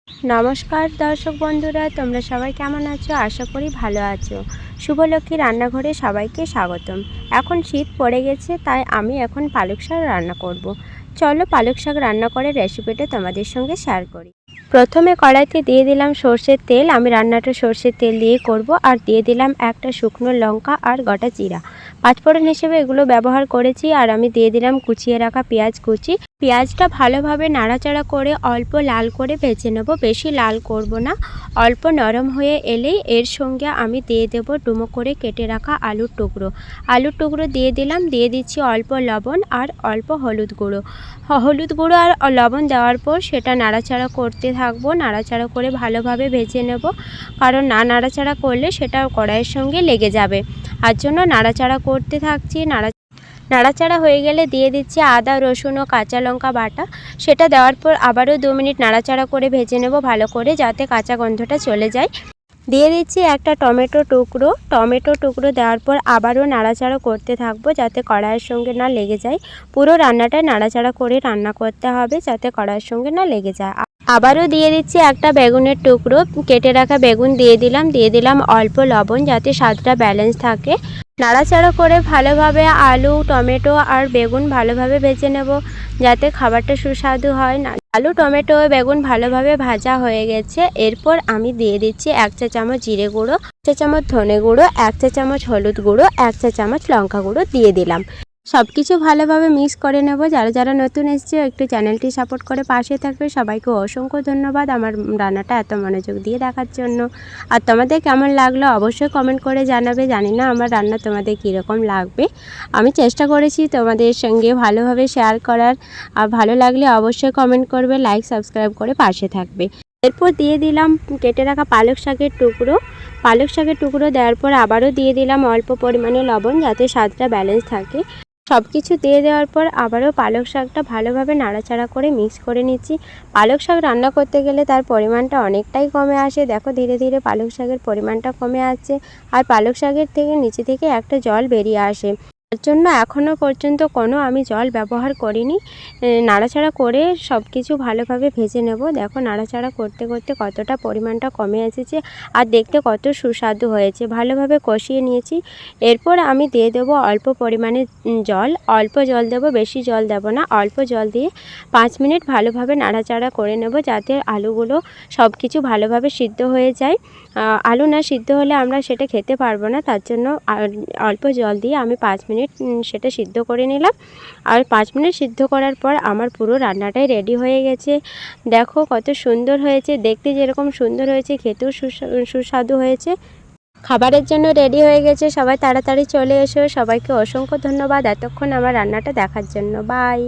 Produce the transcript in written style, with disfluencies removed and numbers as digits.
নমস্কার দর্শক বন্ধুরা, তোমরা সবাই কেমন আছো? আশা করি ভালো আছো। শুভলক্ষ্মী রান্নাঘরে সবাইকে স্বাগতম। এখন শীত পড়ে গেছে, তাই আমি এখন পালক শাক রান্না করব। চলো পালক শাক রান্না করার রেসিপিটা তোমাদের সঙ্গে শেয়ার করি। প্রথমে কড়াইতে দিয়ে দিলাম সর্ষের তেল। আমি রান্নাটা সর্ষের তেল দিয়ে করব। আর দিয়ে দিলাম একটা শুকনো লঙ্কা আর গোটা জিরা, পাঁচফোড়ন হিসেবে এগুলো ব্যবহার করেছি। আর আমি দিয়ে দিলাম কুচিয়ে রাখা পেঁয়াজ কুচি। পেঁয়াজটা ভালোভাবে নাড়াচাড়া করে অল্প লাল করে ভেজে নেব, বেশি লাল করব না। অল্প নরম হয়ে এলেই এর সঙ্গে আমি দিয়ে দেব ডুমো করে কেটে রাখা আলুর টুকরো দিয়ে দিলাম। দিয়ে দিচ্ছি অল্প লবণ আর অল্প হলুদ গুঁড়ো আর লবণ দেওয়ার পর সেটা নাড়াচাড়া করতে থাকবো। নাড়াচাড়া করে ভালোভাবে ভেজে নেব, কারণ না নাড়াচাড়া করলে সেটা কড়াইয়ের সঙ্গে লেগে যাবে। আর জন্য নাড়াচাড়া করতে থাকছি। নাড়াচাড়া হয়ে গেলে দিয়ে দিচ্ছি আদা, রসুন ও কাঁচা লঙ্কা বাটা। সেটা দেওয়ার পর আবারও 2 মিনিট নাড়াচাড়া করে ভেজে নেব ভালো করে, যাতে কাঁচা গন্ধটা চলে যায়। দিয়ে দিচ্ছি একটা টমেটো টুকরো দেওয়ার পর আবারও নাড়াচাড়া করতে থাকবো, যাতে কড়াইয়ের সঙ্গে না লেগে যায়। পুরো রান্নাটা নাড়াচাড়া করে রান্না করতে হবে, যাতে কড়াইয়ের সঙ্গে না লেগে যায়। আবারও দিয়ে দিচ্ছি একটা বেগুনের টুকরো, কেটে রাখা বেগুন দিয়ে দিলাম অল্প লবণ, যাতে স্বাদটা ব্যালেন্স থাকে। নাড়াচাড়া করে ভালোভাবে আলু, টমেটো আর বেগুন ভালোভাবে ভেজে নেব, যাতে খাবারটা সুস্বাদু হয়। আলু, টমেটো ও বেগুন ভালোভাবে ভাজা হয়ে গেছে। এরপর আমি দিয়ে দিচ্ছি 1 চা চামচ জিরে গুঁড়ো, 1 চা চামচ ধনে গুঁড়ো, 1 চা চামচ হলুদ গুঁড়ো, 1 চা চামচ লঙ্কা গুঁড়ো দিয়ে দিলাম। সব কিছু ভালোভাবে মিক্স করে নেব। যারা নতুন এসেছে একটু চ্যানেলটি সাপোর্ট করে পাশে থাকবে। সবাইকে অসংখ্য ধন্যবাদ আমার রান্নাটা এত মনোযোগ দিয়ে দেখার জন্য। আর তোমাদের কেমন লাগলো অবশ্যই কমেন্ট করে জানাবে। জানি না আমার রান্না তোমাদের কীরকম লাগবে। আমি চেষ্টা করেছি তোমাদের সঙ্গে ভালোভাবে শেয়ার করার। আর ভালো লাগলে অবশ্যই কমেন্ট করবে, লাইক সাবস্ক্রাইব করে পাশে থাকবে। এরপর দিয়ে দিলাম কেটে রাখা পালক শাকের টুকরো দেওয়ার পর আবারও দিয়ে দিলাম অল্প পরিমাণে লবণ, যাতে স্বাদটা ব্যালেন্স থাকে। সব কিছু দিয়ে দেওয়ার পর আবারও পালক শাকটা ভালোভাবে নাড়াচাড়া করে মিক্স করে নিচ্ছি। পালক শাক রান্না করতে গেলে তার পরিমাণটা অনেকটাই কমে আসে। দেখো ধীরে ধীরে পালক শাকের পরিমাণটা কমে আসছে, আর পালক শাকের থেকে নিচে থেকে একটা জল বেরিয়ে আসে। তার জন্য এখনও পর্যন্ত কোনো আমি জল ব্যবহার করিনি। নাড়াচাড়া করে সব কিছু ভালোভাবে ভেজে নেব। দেখো নাড়াচাড়া করতে করতে কতটা পরিমাণটা কমে এসেছে, আর দেখতে কত সুস্বাদু হয়েছে। ভালোভাবে কষিয়ে নিয়েছি। এরপর আমি দিয়ে দেবো অল্প পরিমাণে জল, অল্প জল দেবো, বেশি জল দেবো না। অল্প জল দিয়ে 5 মিনিট ভালোভাবে নাড়াচাড়া করে নেব, যাতে আলুগুলো সব কিছু ভালোভাবে সিদ্ধ হয়ে যায়। আলু না সিদ্ধ হলে আমরা সেটা খেতে পারবো না। তার জন্য অল্প জল দিয়ে আমি 5 মিনিট সেটা সিদ্ধ করে নিলাম। আর 5 মিনিট সিদ্ধ করার পর আমার পুরো রান্নাটাই রেডি হয়ে গেছে। দেখো কত সুন্দর হয়েছে, দেখতে যেরকম সুন্দর হয়েছে খেতেও সুস্বাদু হয়েছে। খাবারের জন্য রেডি হয়ে গেছে। সবাই তাড়াতাড়ি চলে এসো। সবাইকে অসংখ্য ধন্যবাদ এতক্ষণ আমার রান্নাটা দেখার জন্য। বাই।